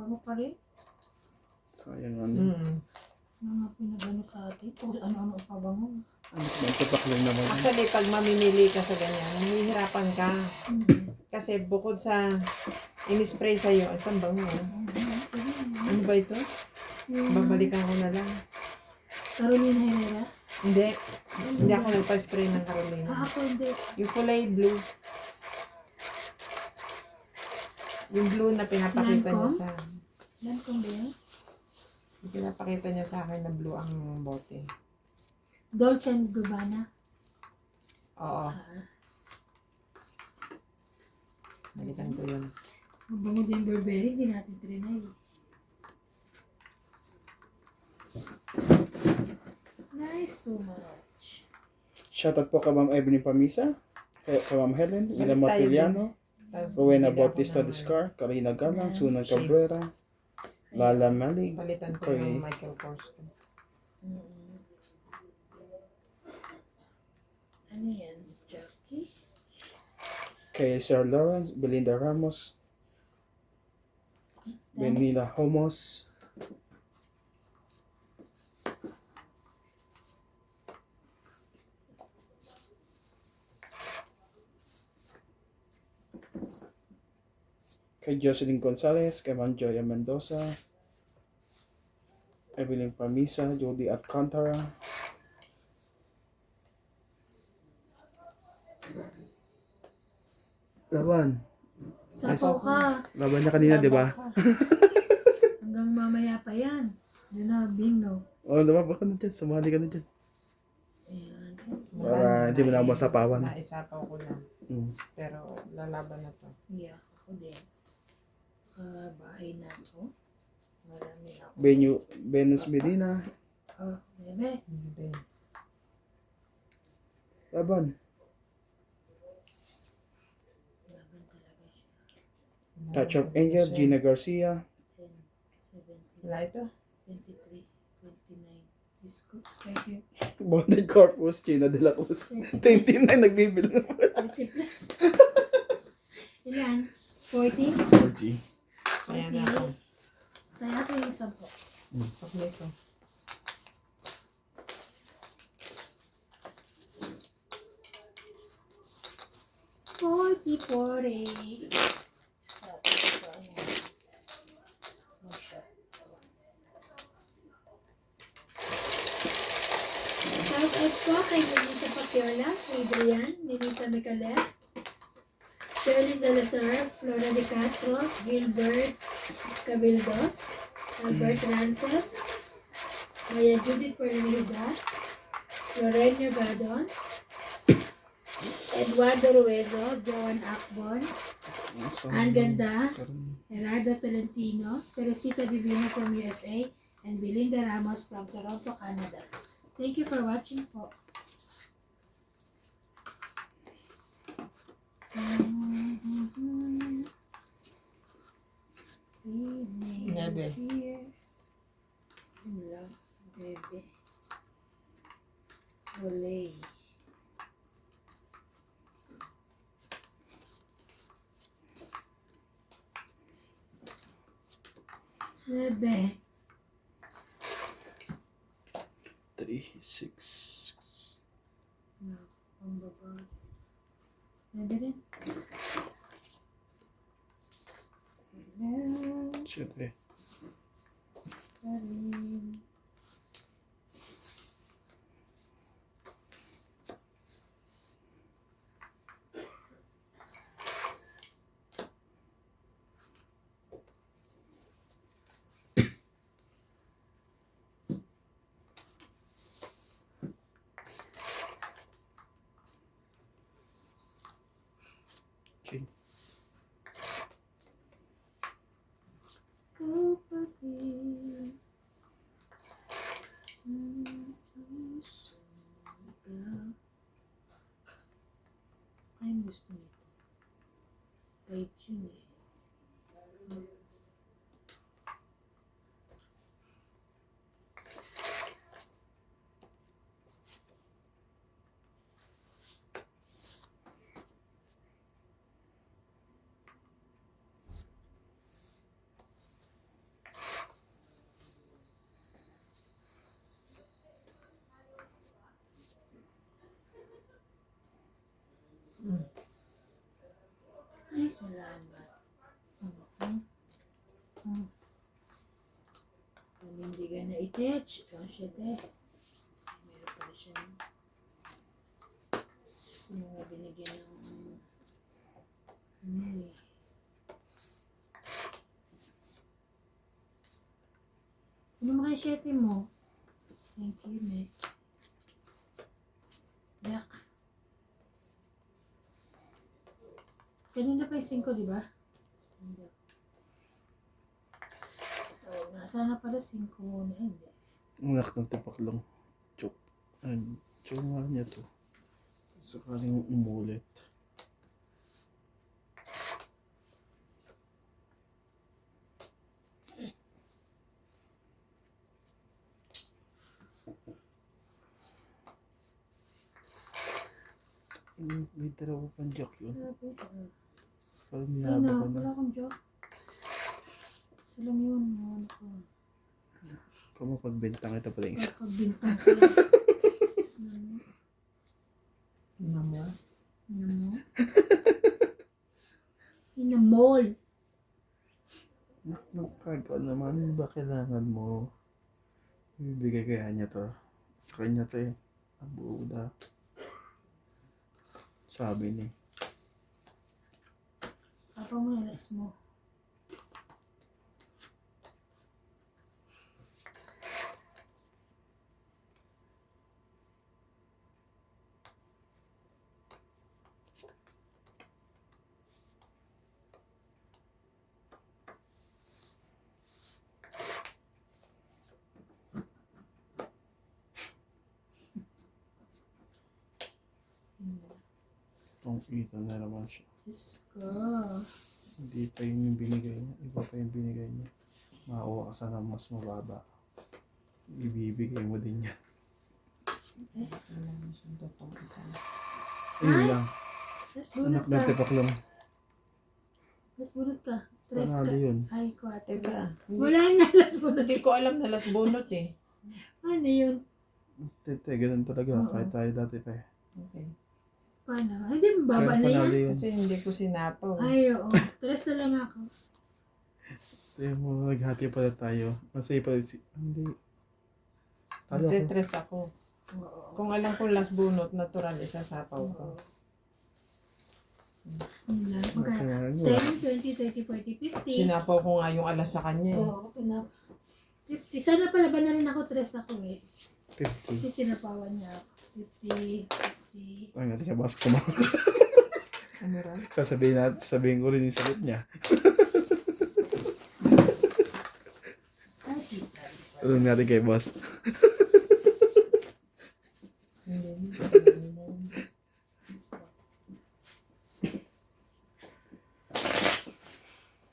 bango pa rin. Sayang ano. Mga pinagano sa atin. O ano-ano pa bango. Ano ba? Tupak lang naman. Actually, pag mamimili ka sa ganyan, mahihirapan ka. Kasi bukod sa in-spray sa'yo, ito ang bango. Ano ba ito? Babalikan ko na lang. Carolina Herrera? Hindi. Hindi ako nagpa-spray ng Carolina. Ako hindi. Yung kulay blue. Yung blue na pinapakita niya sa... Yan kung ba yan? Yung pinapakita niya sa akin na blue ang bote. Dolce & Gabbana? Oo. Balikan ko yun. Mabango din Burberry, hindi natin trinay. Nice so much. Shoutout po kay Ma'am Evelyn Pamisa, kay Ma'am Helen, William Matiliano, Rowena Bautista Discar, Karina Galang, Sunan Cabrera, Lala Malig, Palitan ko yung Michael Kors. Ano yan? Jackie? kay Sir Lawrence, Belinda Ramos, Benila Homos, kay Jocelyn Gonzalez, kay Ma'am Joya Mendoza, Evelyn Pamisa, Jody Alcantara, Laban. Sapaw ka. Laban niya kanina, di ba? Hanggang mamaya pa yan. Yun na, bingo. Oh, lumabas ka na dyan. Sumali ka na dyan. Ayan. Para hindi mo na masapawan. Naisapaw ko na. Pero lalaban na to. Yeah, ako din. Bahay na ako. Marami na ako. Venus Medina. Oh, bebe. Laban. Laban talaga siya. Touch of Angel, Gina Garcia. 10, 17, Wala ito? 23, 29. Disco. Thank you. Bonded Corpus, Gina de la Cruz. 29, nagbibilang. 30 plus. Ilan? 40? 40. Ayan na ako. Kaya ako yung 10. Supply ko. Shoutout po kay Ninita Papiola, Adrian, Ninita Micalet, Shirley Salazar, Flora de Castro, Gilbert Cabildos, Albert Rances, Maya Judith Pernilida, Lorenio Gadon, Eduardo Ruezo, Joan Akbon, Ann Ganda, Gerardo Tolentino, Teresita Divina from USA, and Belinda Ramos from Toronto, Canada. Thank you for watching po. Nebe. Bebe. Olay. Bebe. 3, 6. No, pambaba. Bebe rin. Hello. Siyempre. Karin. Okay. Kapatid. Ay, gusto nito. Wait yun eh. Ay, salamat. Panindigan na i-touch. Oh, shit eh. Ay, meron pala siya. Ano nga binigyan ng... ano eh. Ano mga isyete mo? Thank you, Nick. Yak. Kanina pa yung 5, di ba? Hindi. So, nasa na pala 5 muna. Hindi. Anak ng tipaklong. Chok. Chok nga niya to. Sakaling umulit. May dalawa pang joke yun. Sabi, Parang sana, nilaba ko wala na. akong joke. Isa lang yun, ano ko. Kung mapagbentang ito pala yung isa. Pagbintang ko yan. Namo. Ano mo? In the mall. Nakakagawa naman ba kailangan mo? Ibibigay kaya niya to. Sa kanya to eh. Abuda. Sabi niya. Papa mo nalas mo. Itong ito na naman siya. Diyos ko. Hindi pa yun yung binigay niya. Iba pa yung binigay niya. Maawa ka sana mas mababa. Ibibigay mo din niya. Wala na siyang totoong ito. Ayun lang. Tapos Anak bunot ng ka. tipaklong. Tapos bunot ka. Tres ka. Panalo yun. Ay, 4. Teka, Wala na alas bunot. hindi ko alam na last bunot eh. Ano yun? Tete, ganun talaga. Oo. Kahit tayo dati pa eh. Okay. Paano? Hindi, baba Kaya na yan. panalo yun. Kasi hindi ko sinapaw. Ay, oo. 3 na lang ako. Tayo mo, naghati pala tayo. Masaya pala si... Hindi. Talo ko. Magte-tres ako. Oo. Kung alam kong last bunot, natural isasapaw ko. Oo. Yun lang. Magka 10, 20, 30, 40, 50. Sinapaw ko nga yung alas sa kanya eh. Oo, pinap. 50. Sana pala ba na rin ako 3 ako eh. 50. Kasi sinapawan niya ako. 50, 50. Ay, natin ka bask sa mga. Ano rin? Sabihin ko rin yung sagot niya. Ay, tita. Tulong natin kay boss. Hindi.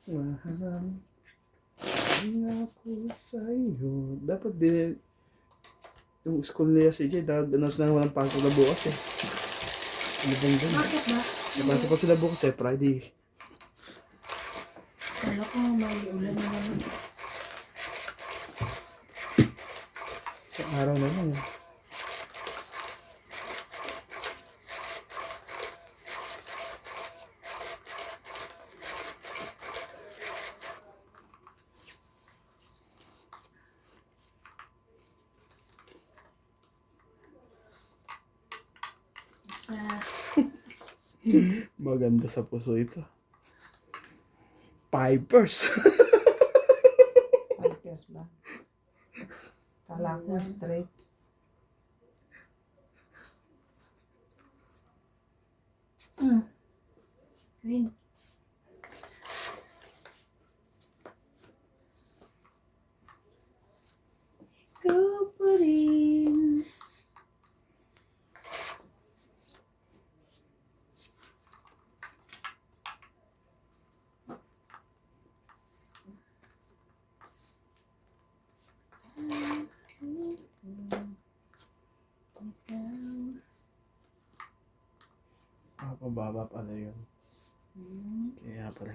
Mahal ako sa'yo. Dapat din yung school niya si Jay, announce na walang pasok na bukas eh. Ano bang ganun? Bakit ba? Napasok pa sila bukas eh, Friday. Kala ko may ulan na naman. Sa araw na lang. Sa... Maganda sa puso ito. Pipers. Pipers ba? Kala ko straight. Queen. Ikaw pa rin. Pababa pala yun. Hmm. Kaya pala.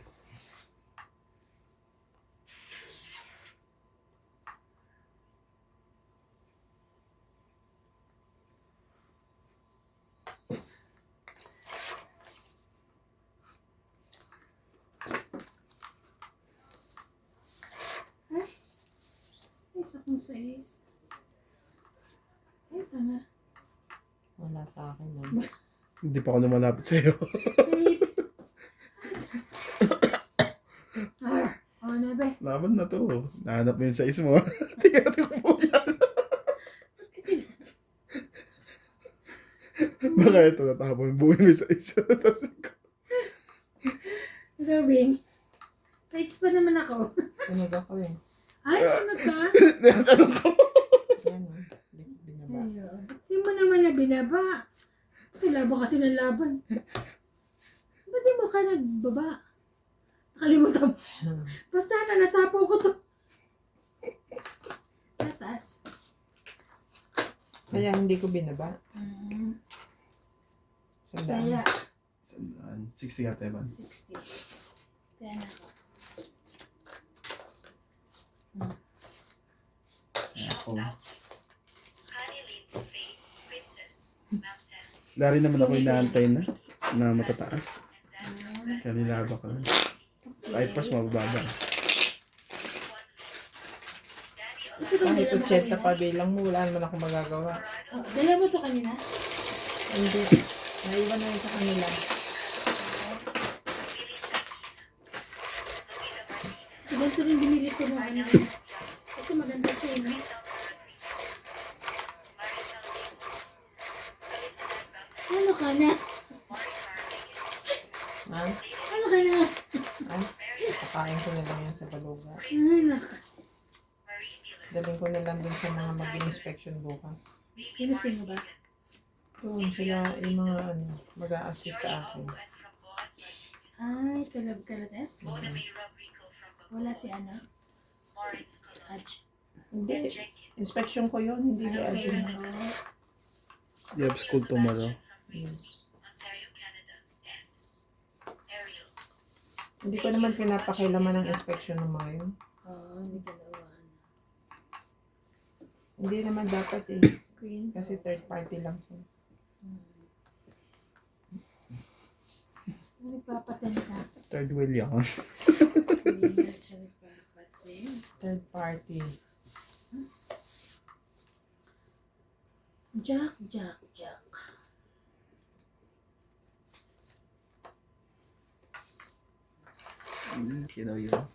Isa kong 6. Ay, tama. Wala sa akin, no? Hindi pa ako lumalapit sa'yo. Oh, nabe. Laban na to. Nahanap mo yung size mo. Tingnan natin kung mo yan. Baka ito natapon. Buhay mo yung size. Tapos ikaw. Sabi, tights pa naman ako. Sunog ako eh. Ay, sunod ka? Natanong ko. Yan, no? Binaba. Ayun. Di mo naman na binaba. Ito, laban kasi ng laban. Ba't di mo ka nagbaba? Nakalimutan mo. Basta na, nasapaw ko to. Tatas. Kaya hindi ko binaba. Sa Kaya, Sandaan. 60 ka, Teban. 60. Kaya na ako. Ako. Dari naman ako inaantay na matataas. Kanilaba ka lang. Kahit pas mababa. Kahit 80 pa bilang mo, wala naman ako magagawa. Oh, dala mo to kanina? Hindi. Naiwan na yun sa kanila. Si ganito rin binili ko ng ano. Kasi maganda siya yun. Ano ka na? Ha? Ano ka na? Ay, pakain ko na lang yan sa baluga. Ay, naka. Daling ko na lang dun sa mga mag-inspection bukas. Sino-sino ba? Doon sila, yung mga ano, mag-a-assist sa akin. Ay, tulog ka na, Tess? Wala si ano? Adj. Hindi. Inspection ko yun, hindi kay Arjun. You have school tomorrow. Yes. Hindi ko naman pinapakailaman ng inspection ng mga yun. Oo, hindi ka nawaan. Hindi naman dapat eh. Queen. Kasi third party lang siya. Nagpapaten ka. Third wheel yan. Hindi na siya nagpapaten. Third party. Jack, Jack, Jack. Kinaw yun.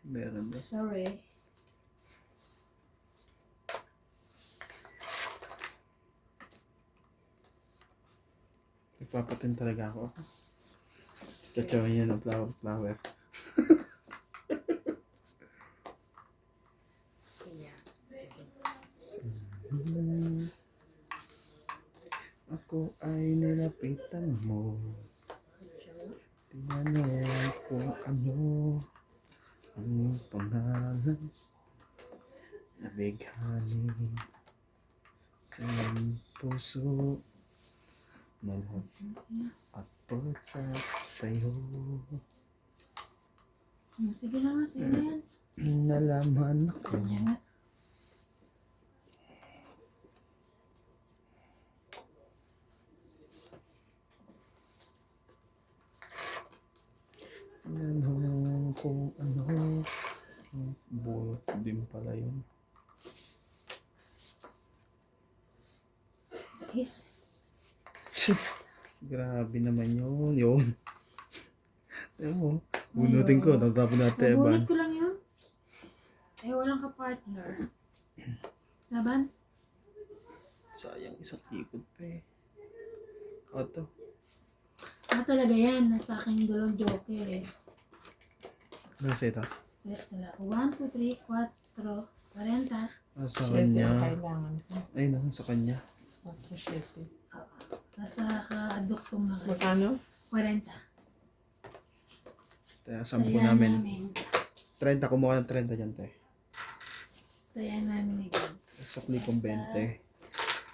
Meron ba? Sorry. Nagpapatin talaga ako. Tatsawan niya ng flower. Yeah. Ako ay nilapitan mo. Tinanong kung ano ang pangalan. Nabighani sa iyong puso. Malhat at perfect sa'yo. Sige na nga, sige na yan. Nalaman ko. Kanya nga. Tinanong kung ano. Bulot din pala yun. Is. Grabe naman yun. Tignan mo. Bunutin ko. Tatapon natin. Nabunot ko lang yun. Eh, walang ka-partner. Laban? Sayang isang ikot pa eh. Oto. Talaga yan. Nasa akin yung dalawang joker eh. Nasa ito. Tres na lang. 1, 2, 3, 4, 40. Nasa Shit, kanya. yung kailangan ko. Ay, nasa kanya. 4-7. Nasa ka-adoktong na kayo. Magkano? 40. Kaya 10 Tayan namin. 30. 30. Kumuha ng 30 dyan, te. Tayan namin ni God. Sukli kong 20.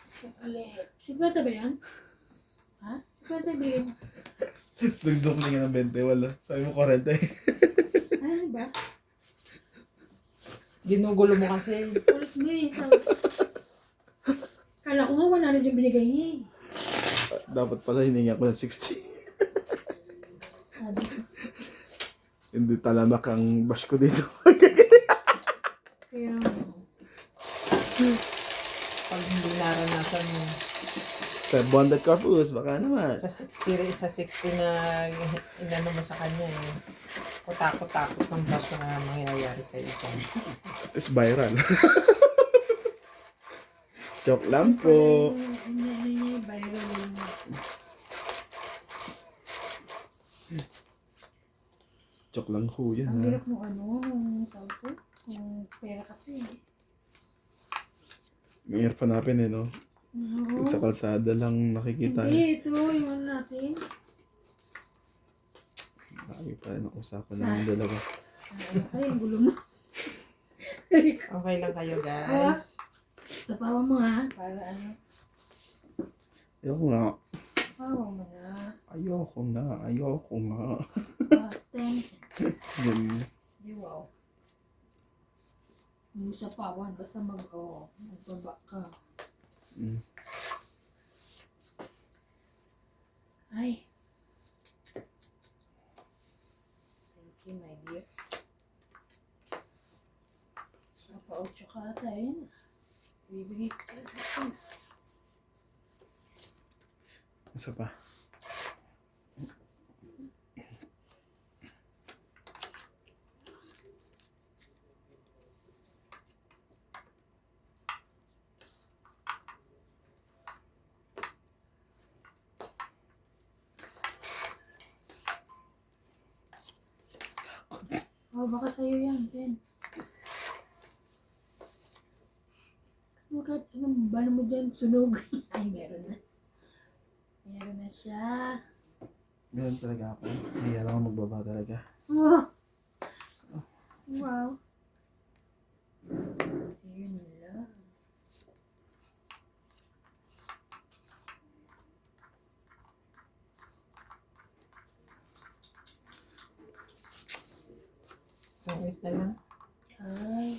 Suklit. 50 ba yan? Ha? 50 ba yun? Dugdog na nga ng 20. Wala. Sabi mo 40 eh. Ano ba? Ginugulo mo kasi. Ulit mo eh. Kala ko nga 100 yung binigay niya eh. Dapat pala hiningi ako ng 60. Sabi ko. Hindi talamak ang bash ko dito. Kaya minsan Sa Bonded Corpus, baka naman. sa 60 na inano mo sa kanya eh. Kutakot-takot ng baso na mangyayari sa ito. It's viral. Joke lang po. Ano niya, viral yun. Joke lang po yan, Ang ha? hirap mo nung tawag ko, kung pera kasi. Mahirap hanapin, eh, no? Oo. Sa kalsada lang nakikita. Hindi, ito, yung ano natin. Lagi pa rin ang usapan ng dalawa. Ay, ang gulo mo. Okay lang kayo guys. Sa pawa mo ha, para ano. Ayoko nga. Pawa mo na. Ayoko nga. Thank Yun. you. Wow. Yung sa pawan, basta magbaba ka. Mm. Ay. Thank you, my dear. Napa-8 ka ata, yun. Ibigay ko sa Isa pa. Oh, baka sa'yo yan, Ten. Anong bala mo dyan? Sunog. Ay, meron na. Meron na siya. Meron talaga ako. Hindi alam ako magbaba talaga. Wow. Wow. Yun lang. Wait na lang. Ay,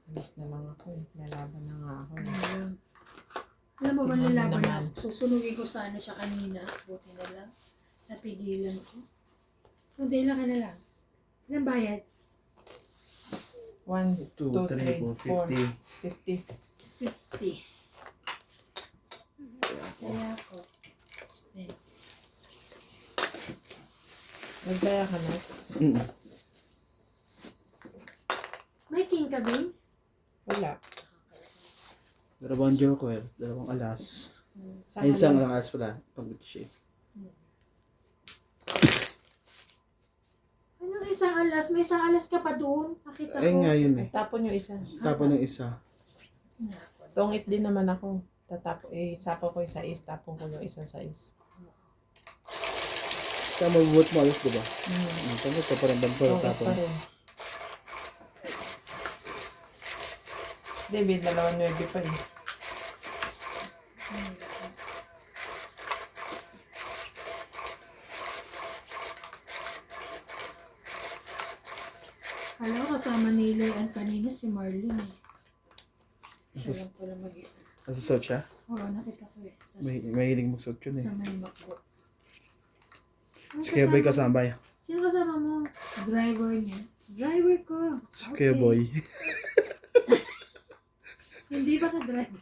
Alis na lang ako eh. Lalaban na nga ako ano eh. lang. Alam mo ba Tingnan mo nalaban na? naman. Susunugin ko sana siya kanina. Buti na lang. Napigilan ko. Kunti lang ka na lang. Ilang bayad? 1, 2, 2, 3, 4, 50. 4, 50. 50. Kaya ako. Eh, Nagdaya ka na? may king ka, Bing? Wala. Dalawang joker, dalawang alas. Sa Ay, isang halong- lang alas pala. Pag-shape. Anong isang alas? May isang alas ka pa doon. Nakita ko. Ay nga yun eh. Tapon yung isa. Tapon ng isa. Nako. Tungit din naman ako. Isapo ko yung sais, tapon ko yung isang sais. Kaya mabubuot mo alas, diba? Hmm. Tama ito pa rin bantol Tungit tapon. pa rin. David, 2.9 pa eh. Alam ko kasama nila ang kanina si Marlene eh. Siya lang pala mag-isa. Nasa suot siya? Oo, nakita ko eh. Mahilig magsuot yun eh. Sa may makbo. Si Kuya Boy kasama yan. Sino kasama mo? Driver niya. Driver ko. Si Kuya Boy. Hindi ba ka driver?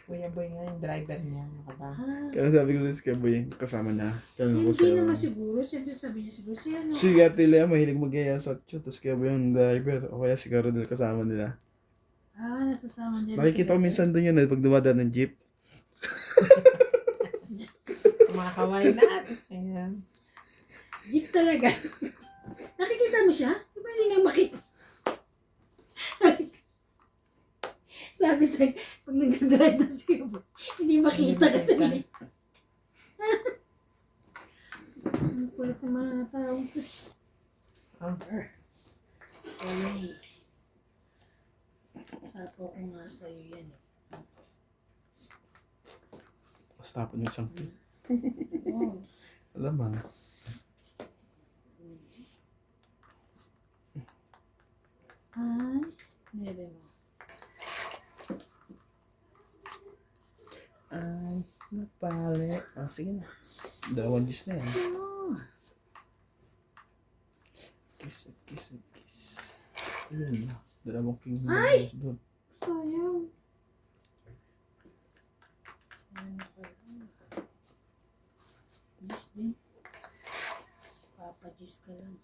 Kuya Boy nga yung driver niya. Ano ka ba? Kaya sabi ko si Kuya Boy, kasama niya. Tanong ko Hindi sa'yo. naman siguro. Siyempre sabi niya siguro. Si ano? Si Ate Lea mahilig mag-iya sa otso, tapos Kuya Boy yung driver. O kaya si Carodel kasama nila. Nasasama niya. Nakikita ko minsan doon yun eh, pag dumadaan ng jeep. Mga kawaii na. Ayan. Jeep talaga. Nakikita mo siya? Di ba hindi nga makita? Sabi sa pag nag-drive na si Kubo, hindi makita kasi. Ang kulit ng mga tao. Oh. Okay. Sapo ko nga sa'yo yan eh. Tapos tapon yung isang tip. Oh. Alam mo. Ay, nebe mo. Ay, napali. Sige na. Dalawang gis na yan. Oh. Kiss. Ayun na. Dalawang king Ay! doon. Sayang. Gis ka lang.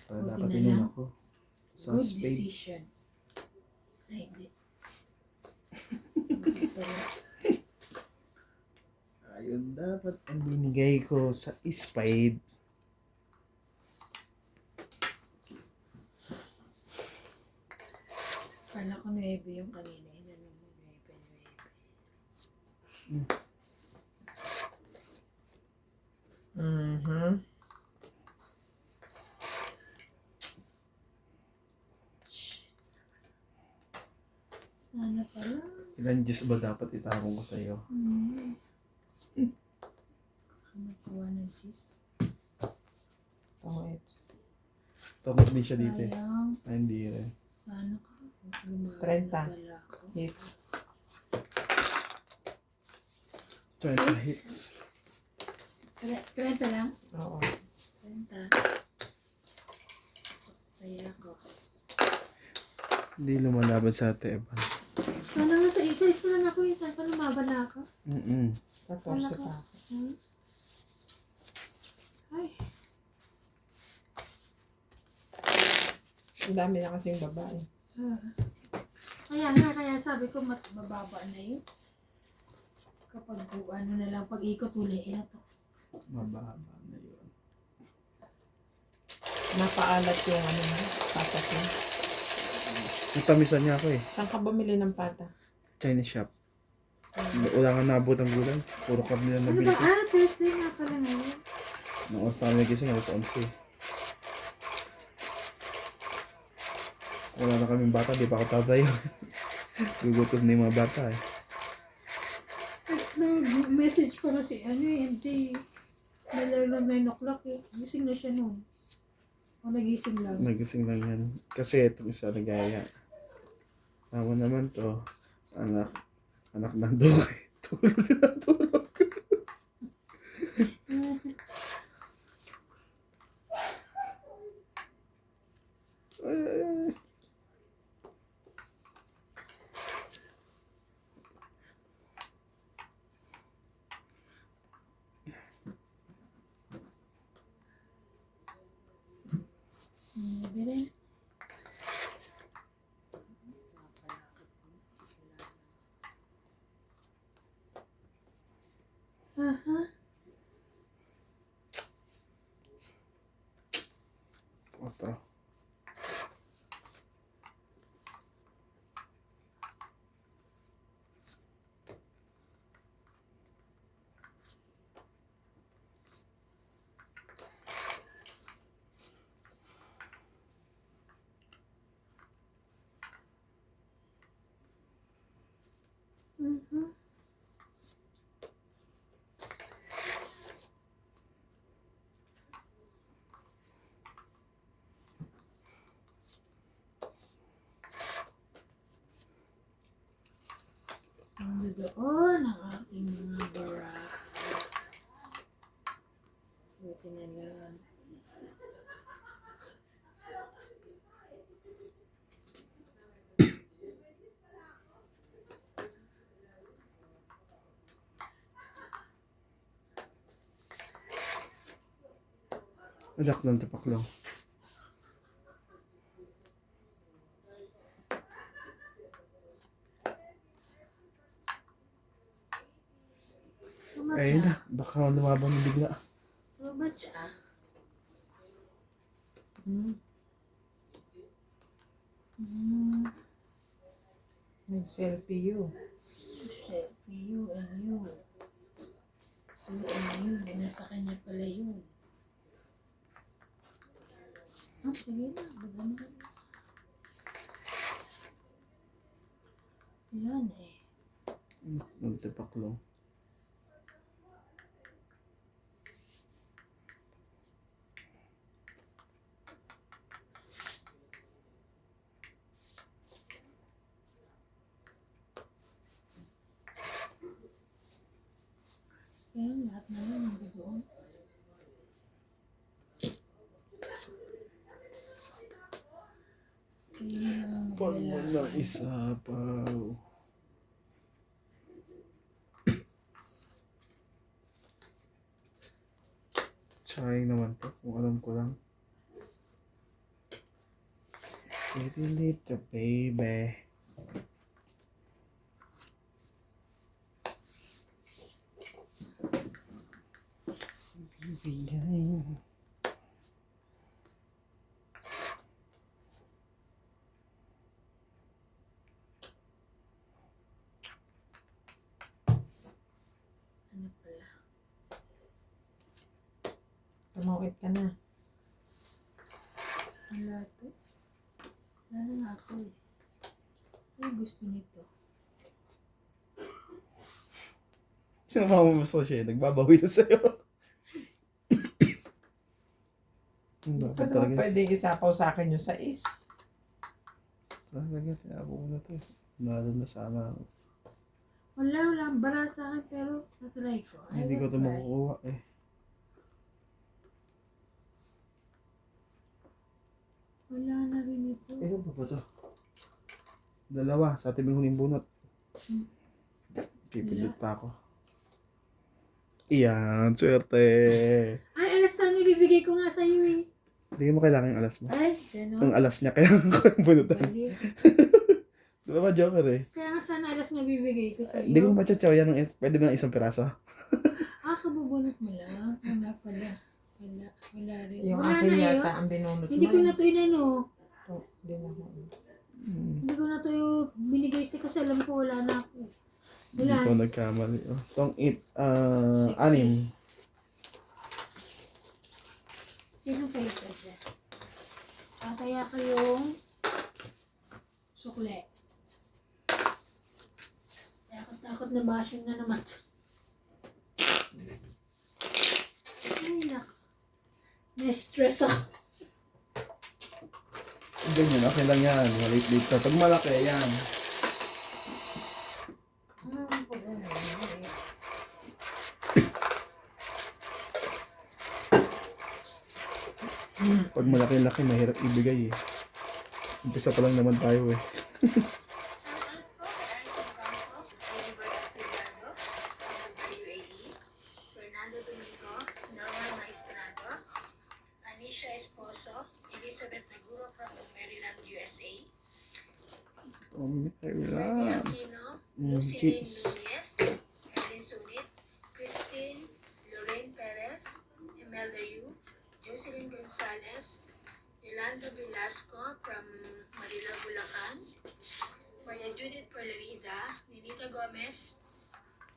Para Buti dapat na inon lang. ako. Sa Good spade. decision. Ay, hindi. Ayun dapat ang binigay ko sa spade. Kala ko 9 yung kanina. Inanong mo 9. Mhm. Sana pala. Ilan juice ba dapat itapon ko sa'yo? Nakuha ng cheese. Tungit. Tungkol din siya dito eh. Sayang. Ay, hindi rin. Sana ka. 30 Pala ako. hits. 20 hits. 30 lang? Oo. 30. Kaya ako. Hindi lumalaban sa Teban. Sana nga sa isa-is na lang ako yun. Saan pa lumaban na ako? 14 pa. Ay. Ang dami na kasing babae. Kaya sabi ko mababa na yun. Kapag ano na lang, pag-ikot uliin na to. Mababa na yun. Napaalat yung ano mo, patas mo. Natamisan niya ako eh. Saan ka bumili ng pata? Chinese shop. Wala nga nabot ang gulay. Puro kami na Ano nabili ba? ko. Thursday nga pala ngayon. Nung oras na kami nagising, alas 11. Wala na kaming bata, di pa ako tatayo. Gugutom na yung mga bata eh. Nag-message pa kasi MJ. Miller ng 9 o'clock eh. Gising na siya noon. O nagising lang. Nagising lang yan. Kasi itong isa nagaya. Tama naman to. Anak ng duke. Tulog na tulog. Ay. Rin. Aha. Ito. Ang doon ang aking mga baraha. Buti na lang. Adak ng tapaklaw. Ayun na, baka lumabang na bigla. Ba siya? Nag-selfie you. Selfie, you and you. You and you. Nasa kanya pala yun. Sige na. Bagan na. Yan eh. Ng tapaklaw. Yan, lahat na yun. Doon. Kaya na lang Pag mo maglalaban. ng isa pa. Sayang naman to, kung alam ko lang. Pretty little baby. Bibigay. Ano pala? Tumawid ka na. Wala to. Wala na nga ako eh. Ay, gusto nito. Sino ba gusto siya? Nagbabawi na sa'yo. Dapat Ito talaga. naman pwede isapaw sa akin yung sais. Talaga, tinabo ko na to. Nalo na sana. Wala bara sa akin pero natry ko. Hindi ko ito makukuha eh. Wala na rin ito. Ilan pa ba ito? Dalawa, sa ating huling bunot. Pipilit pa ako. Iyan, swerte. Ay, alas na ibibigay ko nga sa'yo eh. Hindi mo kailangan yung alas mo. Ay, Ang gano'n. alas niya, kaya ako yung bunutan. Bali. Diba ba, Joker eh? Kaya nga sana alas nga bibigay ko sa'yo. Hindi ko machachaw yan. Pwede ba ng isang piraso? Kabubunot mo lang. Wala pala. Wala rin. Yung Wala akin na yata yun. ang binunot Hindi mo. ko na to inano. Oh, hindi na ako. Hindi ko na to yung binigay sa kasi alam ko wala na ako. Hindi Wala. ko nagkamali. Oh, tong 60. 6. Sino pa ito siya? Tataya ko yung sukle. Takot na bashing na naman. Ay, nak. Na-stress ako. Ganyan, okay lang yan. Malit-lit ka. Pag malaki, yan. Pag malaki-laki, mahirap ibigay eh. Umpisa pa lang naman tayo eh. Fernando Domingo, Norman Maestrado, Anisha Esposo, Elizabeth Neguro from Maryland, USA, Freddy Aquino, Lucilene Nunez, Ellie Sunit, Christine Lorraine Perez, Imelda Yu, Jocelyn Gonzalez, Yolanda Velasco from Manila, Bulacan, Maria Judith Perlerida, Ninita Gomez,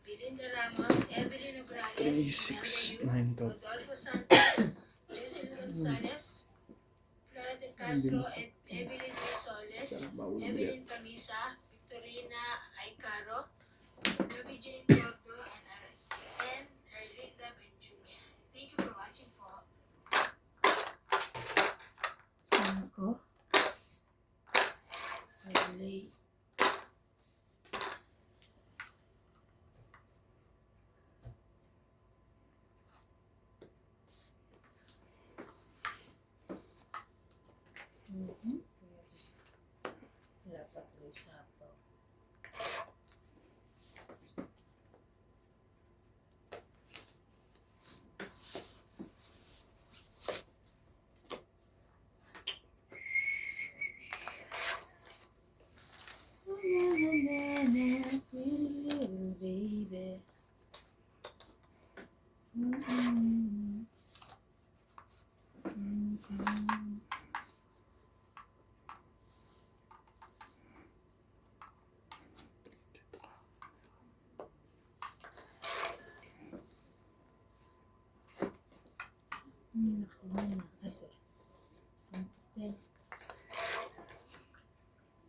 Belinda Ramos, Evelyn Nograles, 6, Imelda 9 Yu, to. Rodolfo Santos, Jocelyn Gonzalez, Flora de Castro, Evelyn Risoles, Evelyn Camisa, Victorina Aicaro, Ruby Jane Gordo, and Erlinda Benjume. Thank you for watching po. Saan ko? Relay. Wala pa tuloy sapaw. Little baby. Nakuha na. Ah, sorry. Something.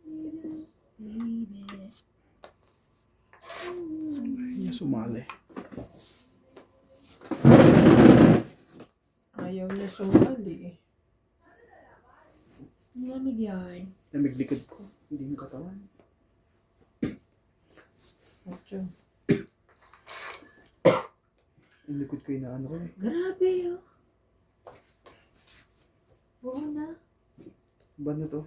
Little baby. Yung sumali. Ayaw niya sumali eh. Ang lamig yan. Namiglikod ko. Hindi yung katawan. Ocho. Yung likod ko inaano ko eh. Grabe oh. Buo na. Ba na to?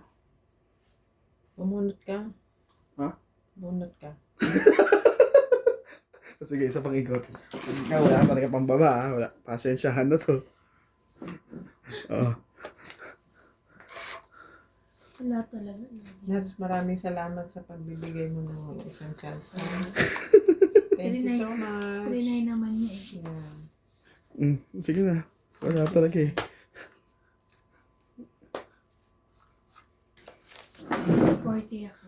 Bumunot ka. Ha? Bunot ka. Sige, isa pang ikot. Wala ka talaga pang baba ha. Wala. Pasensyahan na to. Oh. Wala talaga. Nats, maraming salamat sa pagbibigay mo ng isang chance. Thank you so much. 3-9 naman niya eh. Yeah. Sige na. Wala talaga eh. 40 ako.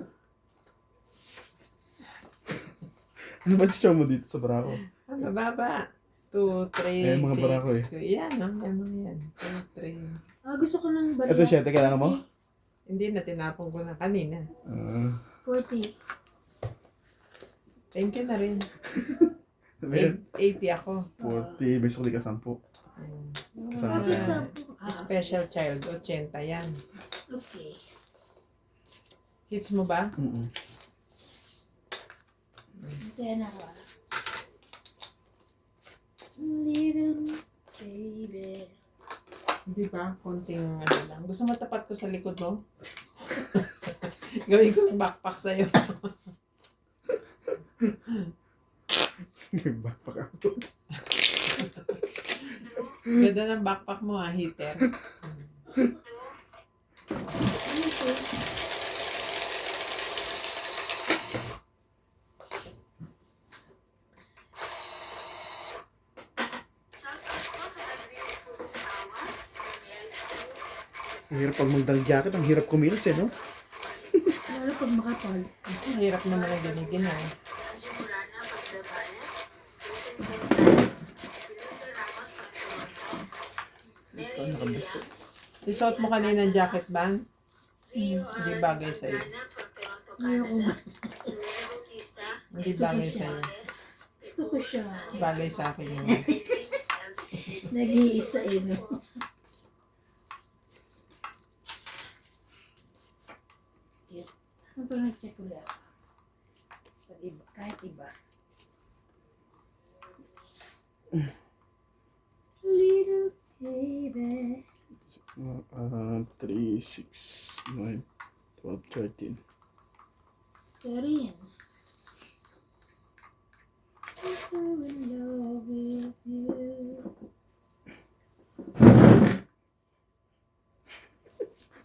Ano ba show mo dito sa Barako? Ang bababa. 2, 3, Ayan, mga barako eh. 6. Yan, no? Yan, mga yan. 2, 3. Gusto ko ng baliya. Ito siya, kailangan mo? Hindi na, tinapon ko na kanina. 40. Thank you na rin. 80 ako. 40, may sukli ka 10. Kasama ka. Special child, 80 yan. Okay. Hits mo ba? Kaya na ako Little baby. Hindi ba? Konting ano lang. Gusto mo tapat ko sa likod mo? Gawin ko yung backpack sa'yo. Backpack ako. Ganda ng backpack mo ha, heater. Ano ito? Ang hirap pag magdang jacket, ang hirap kumilos eh, no? Lalo pag makapal. Ang hirap naman ang ganigin ha. Ito, nakabisa. Isuot mo kanina ng jacket band? Hindi bagay sa'yo. Ayoko nga. Hindi bagay sa'yo. Gusto ko siya. Bagay sa akin yun. Nag-iisa eh, no? Cute. Ano pa nag-check ulit? Kahit iba. Little baby. 3, 6, 9, 12, 13. Karin. I'm so in love with you.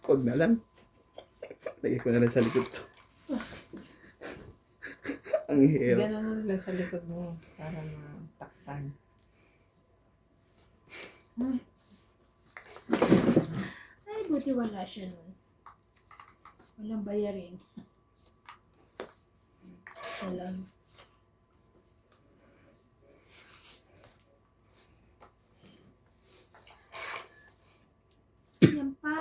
Huwag na lang. Lagay ko na lang sa likod to. Ang hirap. Ganun na lang sa likod mo para matakpan. Ay, buti wala siya nun. Walang bayarin. Salam. Yan pa.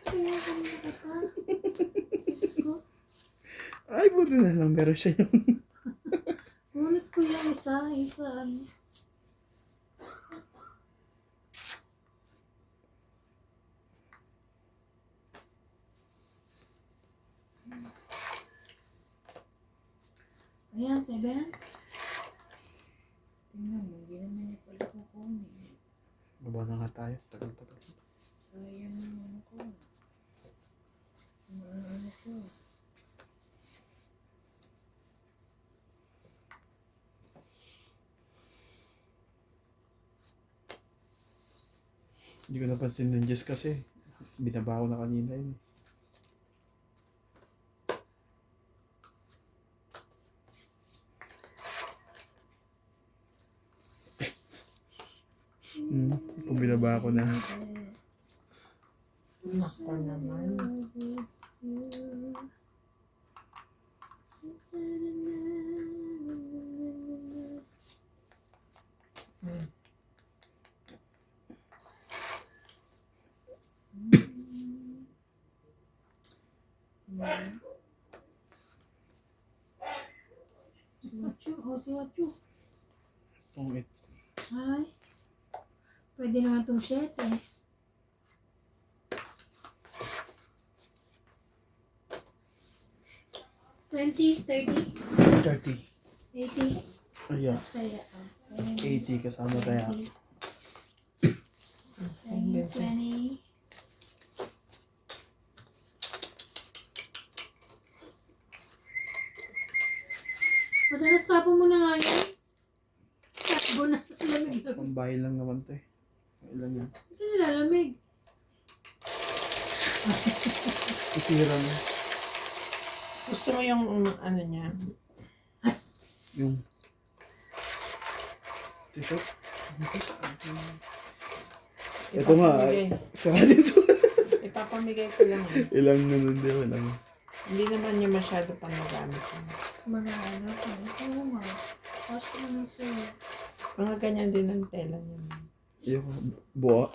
Kaya kanina ka pa. Diyos ko. Ay, buti na lang. Meron siya yun. Ulit ko yung isa. Ano. Ayan, 7. Tingnan mo, hindi naman niya pala kukunin. Baba na nga tayo. Tagal-tagal. Sayang yung ano ko. Ano ko. Hindi ko napansin ng Jess kasi. Binaba ko na kanina yun. Kung binaba ko na. Nako naman. Si Wachu. Pungit. Ay. Pwede naman itong 7. 20, 30, 30. 80. Ayan. Kaya, 80 kasama kaya. 20. Madalas tapon mo na nga yun. Takbo na. Lamig-lamig. Pambahay lang naman to eh. Ilan yan? Ito nilalamig. Isira na. Gusto mo yung ano niya? Yung... Ito? Ito nga, saka dito. Ipapamigay ko lang. Ilang naman din lang. Hindi naman niya masyado pang nagamit. Mga ano. Oo nga. Tapos ko naman sa'yo. Mga ganyan din ang tela niya. Ayoko. Buwa.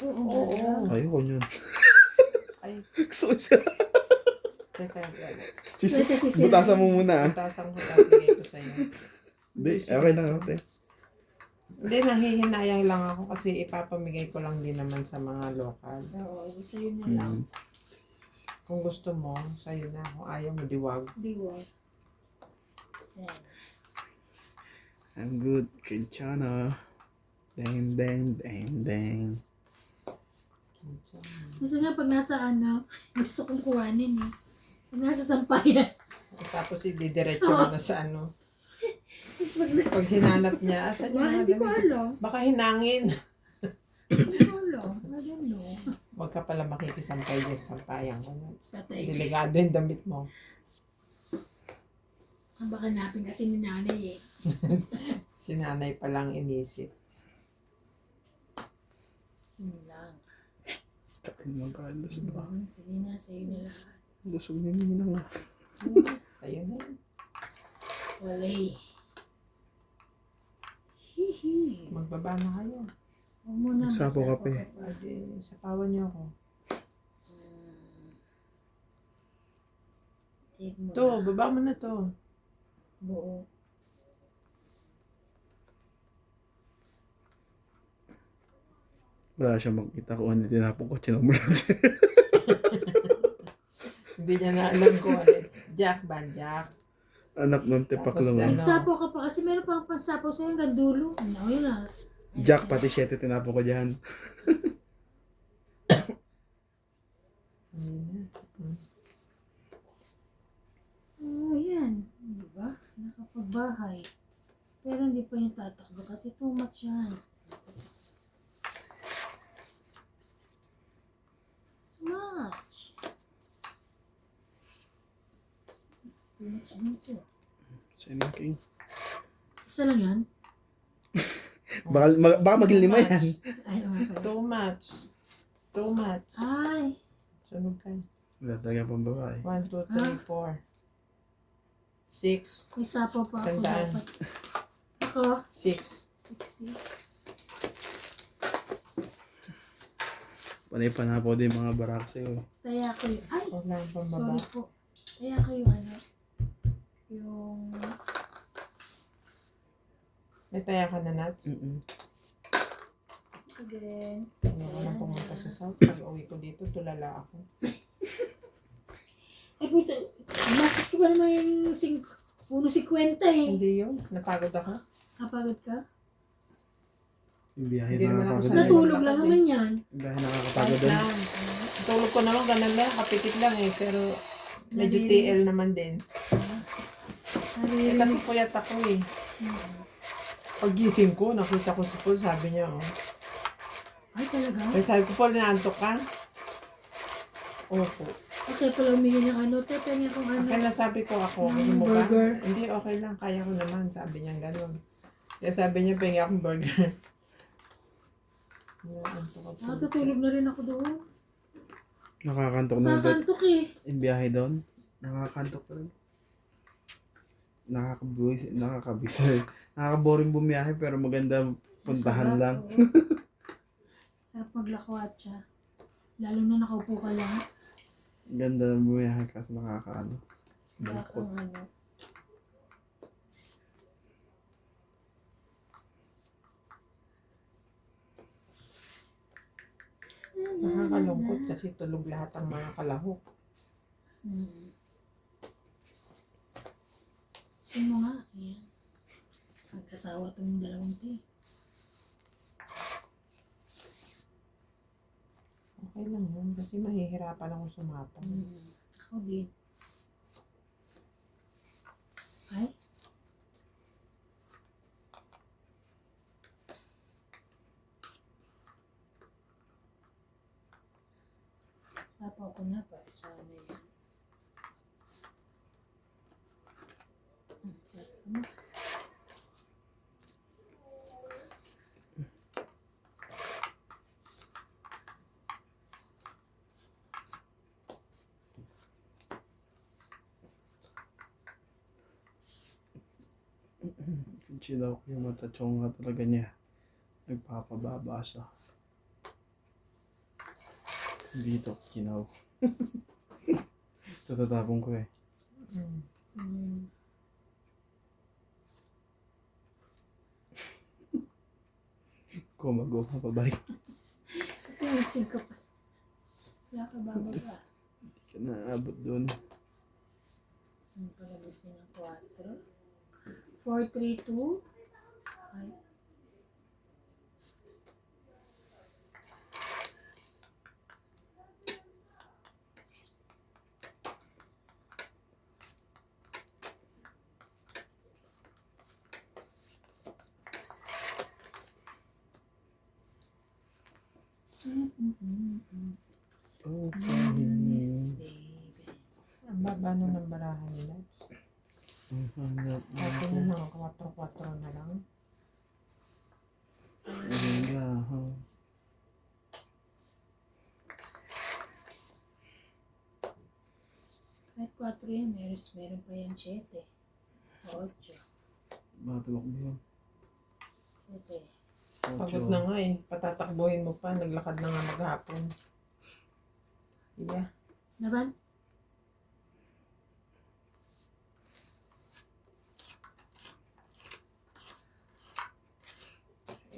Oo. Ayoko yun. Ay, Gusto ko siya. teka. Butasan mo muna. Butasan ko tapigay ko sa'yo. Hindi, okay lang ate. Hindi, nahihinayang lang ako kasi ipapamigay ko lang din naman sa mga lokal. Oo, sa'yo na lang. Kung gusto mo, sa'yo na. Kung ayaw mo, diwag. Diwag. Yan. I'm good, Kinchana. Dang, dang, dang, dang. Gusto nga pag nasa ano, gusto kong kuhanin eh. Pag nasa sampayan. Tapos ididiretso mo na sa ano. Pag Pag hinanap niya, asan yung mga hindi ko damit? alam. Baka hinangin. Hindi ko alam. I don't know. Huwag ka pala makikisampay dyan sa sampayan ko. Patay. Delikado yung damit mo. Ang baka hanapin kasi ni nanay eh. Si nanay palang inisip. Yun lang. Kain mo ka, lusog ba? Sige na, sa'yo na lahat. Lusog na yung na nga. Ayun na yun. Walay. Hihi. Magbaba na kayo. Huwag mo na. Sapo basta kape. ako. Pwede, sapawan niyo ako. Take mo To, na. baba mo na to. Buo. Wala siyang makita kung ano tinapong ko, tinumulan siya. Hindi niya na alam ko ano. Jack ba? Jack? Anak ng tipak Tapos lang. ano? Nagsapo ka pa kasi meron pang pansapo sa'yo hanggang dulo. Ano, yun na. Jack, pati 7 tinapong ko dyan. Ayun na. Oo, yan. Diba? Nakapagbahay. Pero hindi pa yung tatakbo kasi too much yan. Too much. Too much nito. Sino king? Isa lang yan? Baka maging 5 yan. Ay, okay. Too much. Too much. Ay, Sunog kayo. Wala talaga pang babae. 1, 2, 3, 4. 6. may sapo pa ako Sandaan. dapat. Ako, 6. 60. Panay pa na po din mga barak sa'yo. Kaya ko yung, ay, Huwag lang pambaba. sorry po. Kaya ko yung ano, yung, May taya ka na, Nats? again, Ano ko na pumunta sa South. Pag uwi ko dito, tulala ako. ay puto, bakit ko ba naman yung 1.50 eh? Hindi yun. Napagod ako. Kapagod ka? Yung biyahe Hindi naman ako nakakapagod. sanay. Natulog lang naman yan. Yung biyahe nakakapagod Kahit din. lang. Tulog ko naman, ganun lang. Kapikit lang eh. Pero medyo Naririnig. TL naman din. Naririnig. Kasi puyat ako eh. Pag-gising ko, nakita ko si Paul, sabi niya, oh. Ay, talaga? Kaya sabi ko, Paul, naantok ka? Opo. Kasi pala humingi ng ano, tepe niya kung ano. Kaya nasabi ko ako, gusto mo ba? Hindi, okay lang, kaya ko naman. Sabi niya gano'n. Kaya sabi niya, pengi akong burger. Naantok ako. Nakatutulog na rin ako doon. Nakakantok na ulit. Nakakantok eh. Yung biyahe doon. Nakakantok pa rin. Nakakaboring bumiyahe pero maganda puntahan Masarap, lang. oo. Sarap maglakwat siya. Lalo na nakaupo ka lang. Ganda ng bumiyahe kasi nakakaano. Kaya kung ano. Nakakalungkot kasi tulog lahat ang mga kalahok. Sino nga? Ayan. Magkasawa itong dalawang to eh. Okay lang yun kasi mahihirapan ako sumapang. Ako din. Ay? Sapaw ko na para sa ano yan. Ano? Chinaw ko yung mata chonga talaga niya. Nagpapababasa. Dito, kinaw. Tatatapon ko eh. Mm. Kumago ka pabalik. Kasi missing ka pa. Wala ka bababa. Hindi ka naabot doon. Ang palabas niya ng 4. 4, 3, 2. Ay. Ang baba na ng barahan nila. Ang hanap Ate mo. na mga 4-4 na lang. Ha. Kahit 4 yan, meron pa yan 7. 8. Batulok ba yun? 7. Pagod na nga eh. Patatakbuhin mo pa. Naglakad na nga maghapon. Iya. Naban?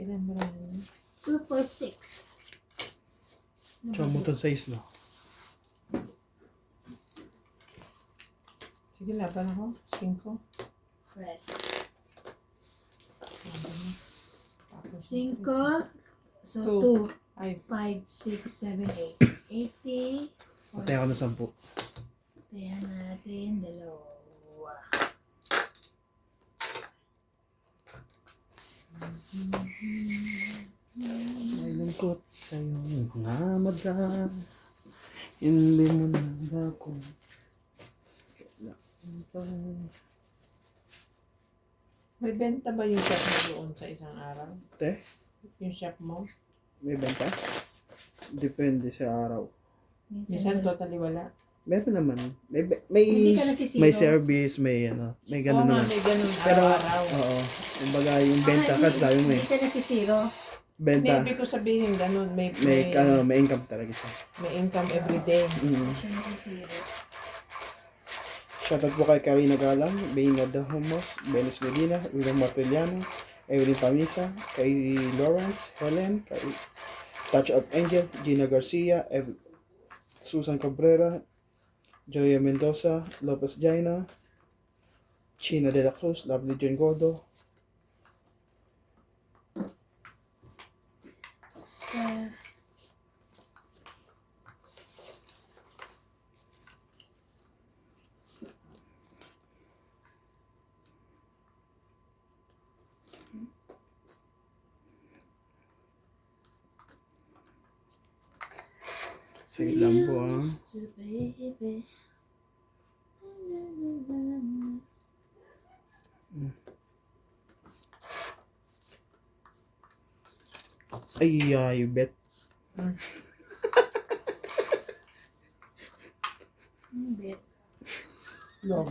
Ilan barahan niya? 2, 4, 6. Tsaka mo ito 6 no? Sige, laban ako. 5. Press. Tapos 5. So, Two. 2, Ay, 5, 6, 7, 8. 80. Patay ako ng 10. Tayan natin 2. May lungkot sa'yo mga mata. Hindi mo na ako. Kailangan pa. may benta ba yung shop mo doon sa isang araw? Te, Yung shop mo? may benta? Depende sa araw. Minsan totally wala. Meron naman. May Hindi ka nasisiro. may service, may may Oo ganun nga, naman. may ganun Pero, araw-araw. oo. Kumbaga yung benta kasi sabi mo eh. Hindi ka nasisiro. Benta, Hindi, ibig ko sabihin ganun. may income talaga siya. may income every day. Siya nasisiro. Shoutout po kay Karina Galang, Beina de Homos, Benis Medina, William Martiliano, Evelyn Pamisa, kay Lawrence, Helen, kay Touch of Angel, Gina Garcia, Susan Cabrera, Joya Mendoza, Lopez Jaina, China de la Cruz, Lovely Jane Gordo, Sa... sige lang po ah. Baby. Ay, bet. Bet. Log.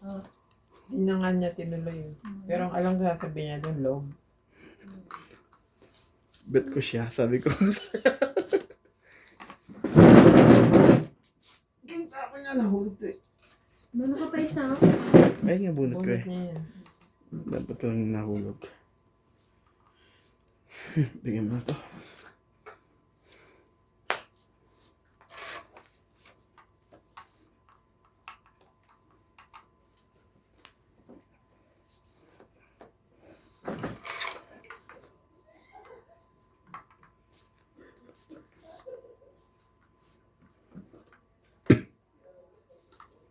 Oh. Hindi na nga niya tinuloy yun. Pero ang alam ko sasabihin niya doon, log. Bet ko siya, sabi ko. Kinta ko nga nahulog eh. Meron ka pa isa? Ay, nga bunot ko Bunot eh. niya yan. Dapat lang nahulog. Bigyan mo na to.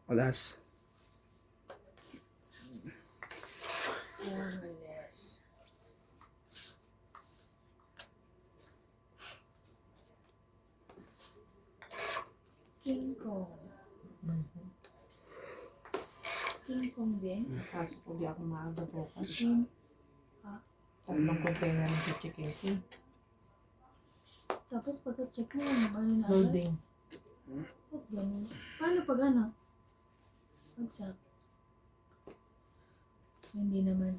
Alas. Yes. Kong. Mhm. King Kong din. Kaso ko di ako maaga bukas. King. Ah, 3 container ng chicken. tapos pagka-check mo, ano na agad? Loading. At ganun. Paano pag ano? Pagsak. Hindi naman.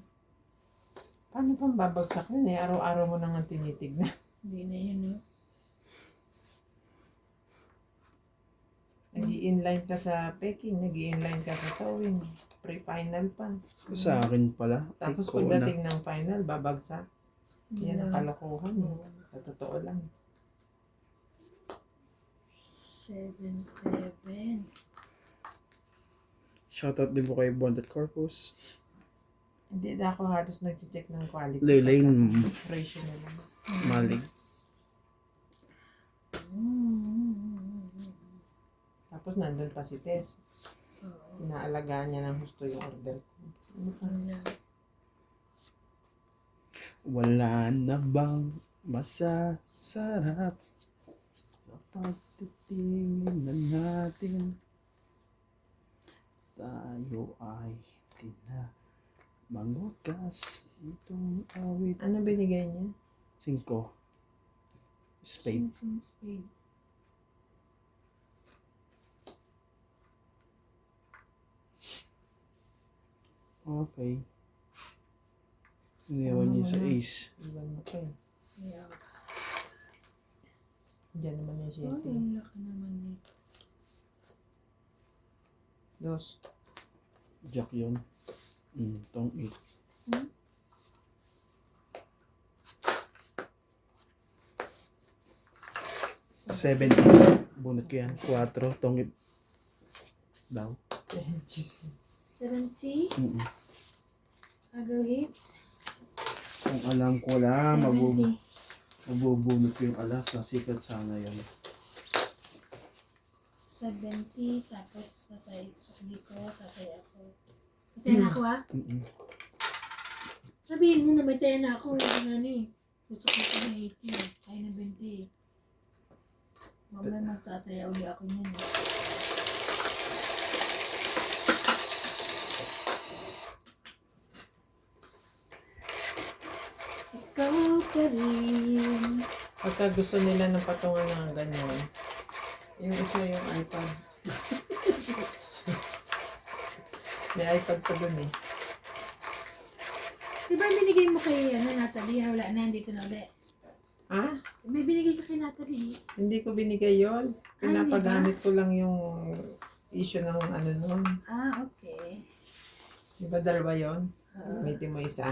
Paano pang babagsak yun eh? Araw-araw mo nang tinitignan. Hindi na yun, no? Nag-i-inline ka sa packing, nag-i-inline ka sa sewing. Pre-final pa. Sa akin pala. Tapos ko na. pagdating ng final, babagsak. Yan ang Lang. kalokohan. Sa totoo lang. 7-7. Shoutout din po kay Bonded Corpus. Hindi na ako halos nag-check ng quality. Lane Ratio na lang. Malig. Tapos nandun pa si Tess. Oo. Inaalagaan niya ng husto yung order ko. Ano pa? Wala. Wala na bang masasarap sa pagtitingin na natin? Tayo ay mangugas itong awit. Ano binigay niya? 5. Spade. Spade. Okay. Iniwan niya sa ace. Iwan mo pa eh. Yeah. Diyan naman yung Oh, 7. ang laki naman nito. 2. Jack yun. Tong 8. Hmm? 7. Bunot ko yan. 4. Tong 8. Daw. 70. Agaw hits. Kung alam ko lang, 70. mabubunot ko yung alas. Nasikat sana yun. 70. Tapos tatay. Sabi ko, tatay ako. Tatay na ako ah. Sabihin mo na may tayo na ako. Hindi nga ni. Gusto ko ito na 80. Ay na 20. Mamaya magtataya uli ako niyan. Ikaw pa rin. Pagka gusto nila ng patungan ng ganyan, yung isa yung iPad. May iPad pa dun eh. Di ba binigay mo kay Natalie? Wala na, dito na ulit. Ha? May binigay ka kay Natalie. Hindi ko binigay yon. Pinapagamit ko lang yung issue ng ano nun. Ah, okay. Di ba 2 yun? Gamitin mo isa.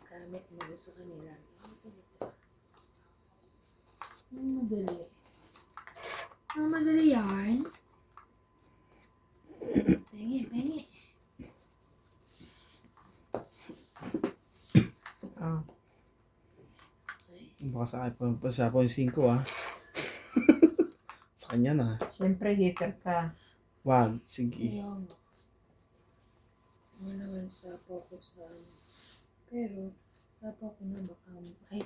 Gamit mo sa kanila. Madali. Ang madali yarn. Pengi. Ah. Baka sa akin pa sa 5 sa kanya na. Siyempre, hater ka. Wag. Sige. Ayaw mo. Ano naman sa focus sa ano. Pero, sa ko na baka, ay,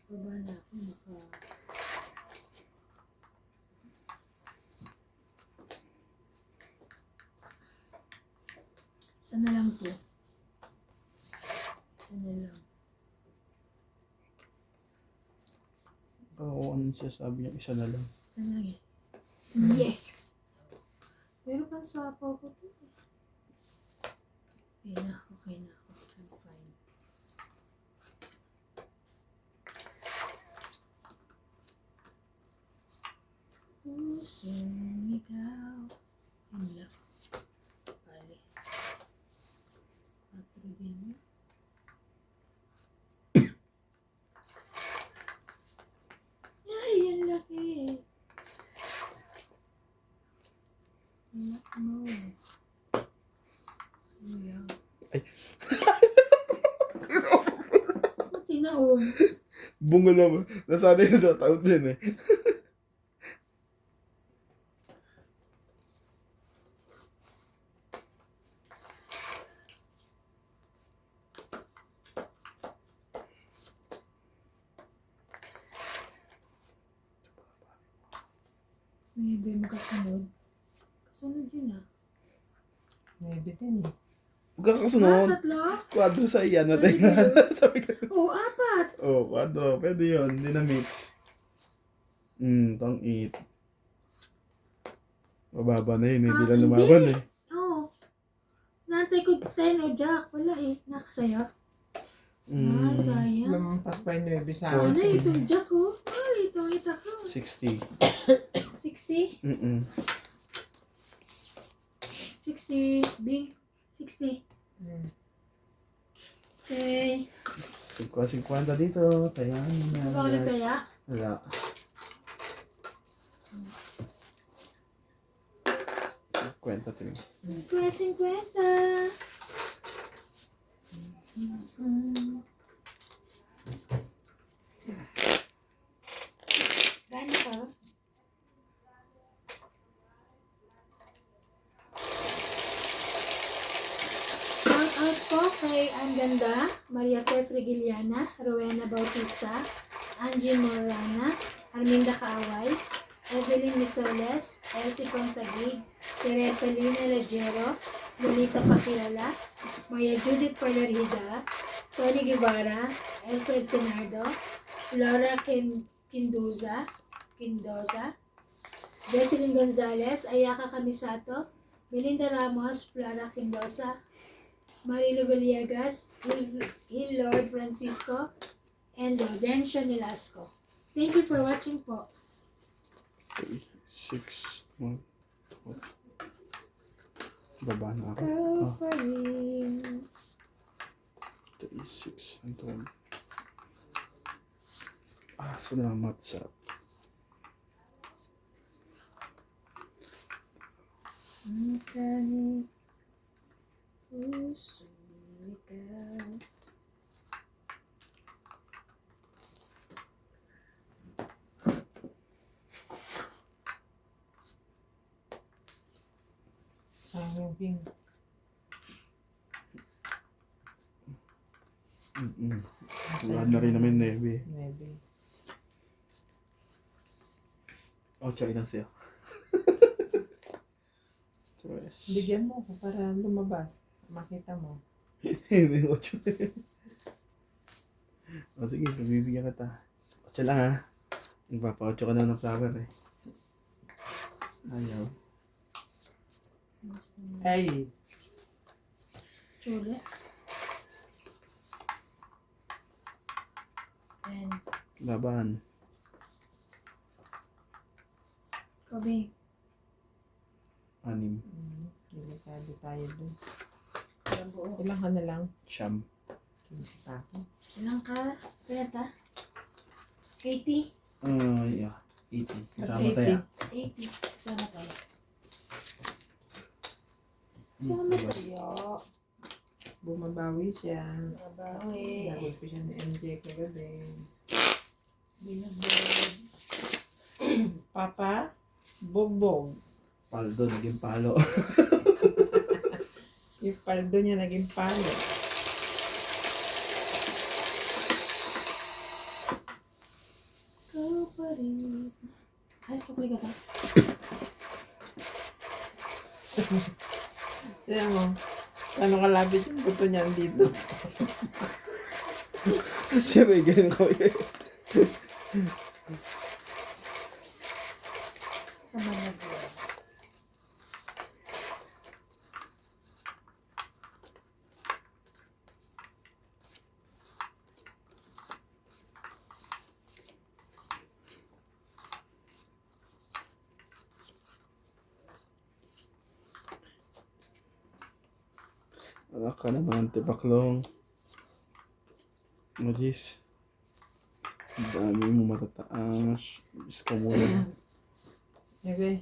baba na ako, baka, isa na lang to. Isa na lang. Oo, ano siya sabi niya, isa na lang. Isa na lang eh. Yes! Pero pang sapaw ko to eh. Okay na ako. I'm fine. Pusong ikaw. Yun lang. Alis. 4 din yun. Ay, ang laki. Anak mo. Ano yan? Ay. Puti na oh. Bungo naman. Nasanay na sa taon din eh. Maybe magkasunod. Kasunod yun ah. Maybe din eh. Huwag ka kasunod. Tatlo? Quadro sa iyan natin. Sabi ko. Apat. Oh, quadro. Pwede yun. Hindi na mix. Tong 8. Mababa na yun. Hindi lang Hindi. lumaban eh. Oo. Nantay ko 10 o jack. Wala eh. Nakasaya. Ay, sayang. Lumampas pa yung 9 sa Ano akin. itong jack oh? Ay, itong itak ko. 60. 60? 60. Bing. 60. Hmm. Okay. 50 dito. Kaya Ikaw na kaya? Wala. Kwenta 3. 50. Gano'n ka? Shout out po kay Anganda, Maria Fe Frigiliana, Rowena Bautista, Angie Morana, Arminda Kaaway, Evelyn Misoles, Elsie Pantagig, Teresa Lina Lejero, Lolita Pakilala, Maya Judith Palarida, Tony Guevara, Alfred Senardo, Laura Kindoza, Jocelyn Gonzalez, Ayaka Camisato, Belinda Ramos, Clara Quindosa, Marilo Villegas, Lord Francisco, and Audencio Nolasco. Thank you for watching po. 6. 1. Baba na ako. Go for it. 36 and 12. Salamat sa Magkani puso ikaw. Sayang yung king. wala na rin namin nebe. Maybe. China siya. Tres. Bigyan mo ko para lumabas. Makita mo. Hindi, 8. Sige, pagbibigyan kita. 8 lang ha. Nagpapa-8 ka na ng flower eh. Ayaw. Ay! Chule. And Laban. Kobe. 6. Delikado tayo dun. Ilang ka na lang? Siyam. 15 pa ako. Ilang ka? 30? 80? Yeah. 80. Kasama tayo. 80. Sama tayo. Hmm, Sama diba? tayo. Bumabawi siya. Mabawi. Nagod ko siya ni MJ kagabi. Binugbog. Papa, bogbog. Paldo, naging palo. Yung paldo niya naging palo. Go pa rin. Ay, sukli ka ka. Tignan mo. Ano kalabit yung buto niya dito. Siya may ganun ko eh. Sama na doon. Anak ka naman, tipaklong. Majis. Dami mo matataas. Is ka muna. Okay.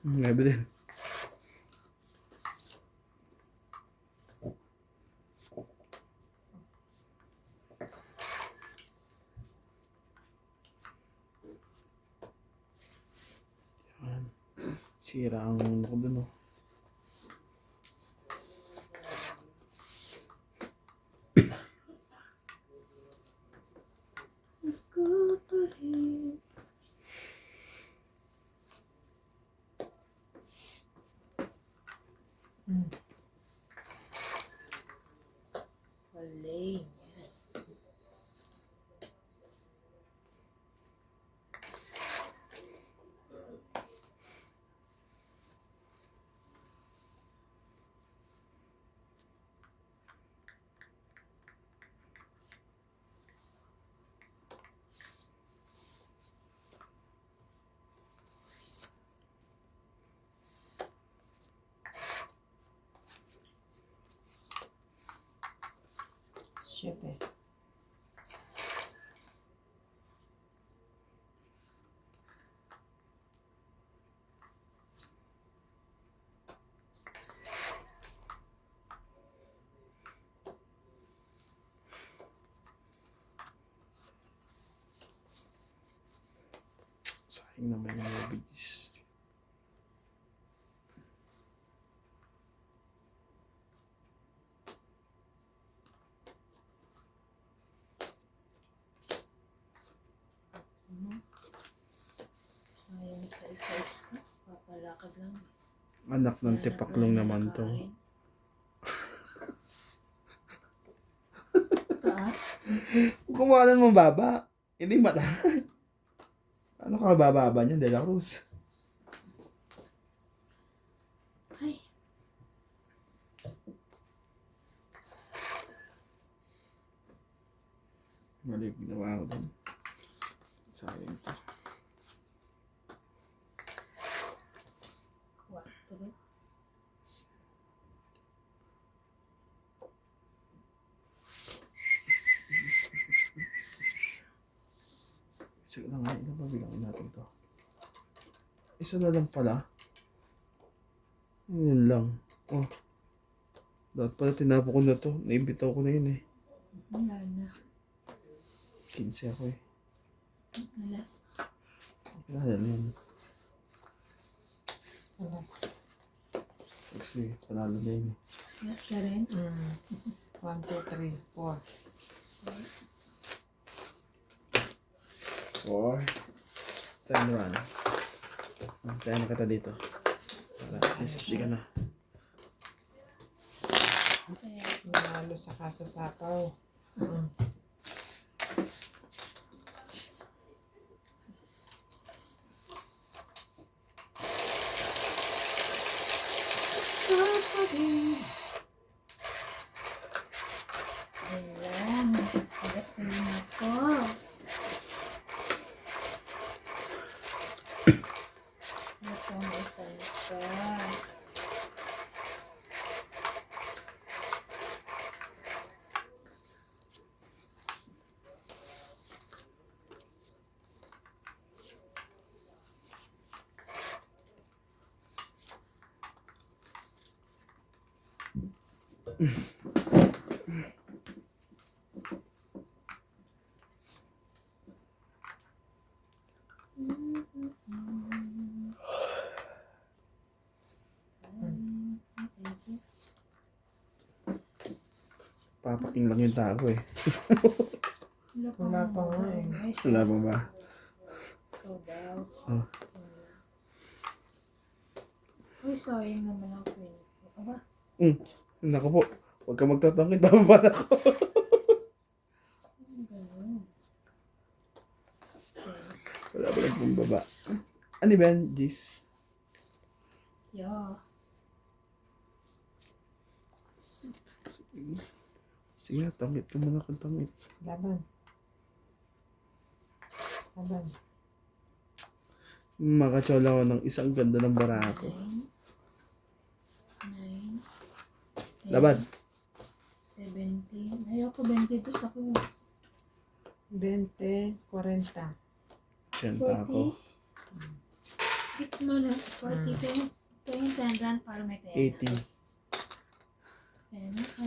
Ngayon din. Yan. Sira ang ano ko dun oh. Cute eh. Sayang naman yung mga bigis. Ayun sa size ko. Papalakad lang. Anak ng tipaklong naman to. Taas. Kumuha mo baba. Hindi mataas. Ano ka bababa niya, De La Cruz? Ay. Mali ginawa ko dun. Sayang to. 4. Sige lang nga, ilan ba bilangin natin to? Isa na lang pala. Yun lang. Oh. Dapat pala tinapo ko na to. Naimbitaw ko na yun eh. Wala na. 15 ako eh. Alas. Kailangan na yun. Alas. Kasi panalo na yun eh. Alas ka rin. 1, 2, 3, 4. 4. Time run. Kaya na kita dito. Para at least di ka na. Kaya, Nanalo sa kasasapaw. ayan. Alas na yun ako. Ito ang ito. Papaking lang yung tao eh. Wala pa nga eh. Wala mo ba? Ikaw daw. Oh. Uy, sayang naman ang queen. Aba, Naku po. Huwag ka magtatangkit. Bababa na ako. ganun. Wala ba lang pong baba? Ano ba yan, Jis? Yeah. Sige, tangkit ka muna kung tangkit. Laban. Laban. Makachola ko ng isang ganda ng barako. 9. Laban. 17. Ayoko, 22 ako. 20, 40. Siyenta ako. Hits mo na. 40. Ito yung 10 run para may 10. 80. 10 ako.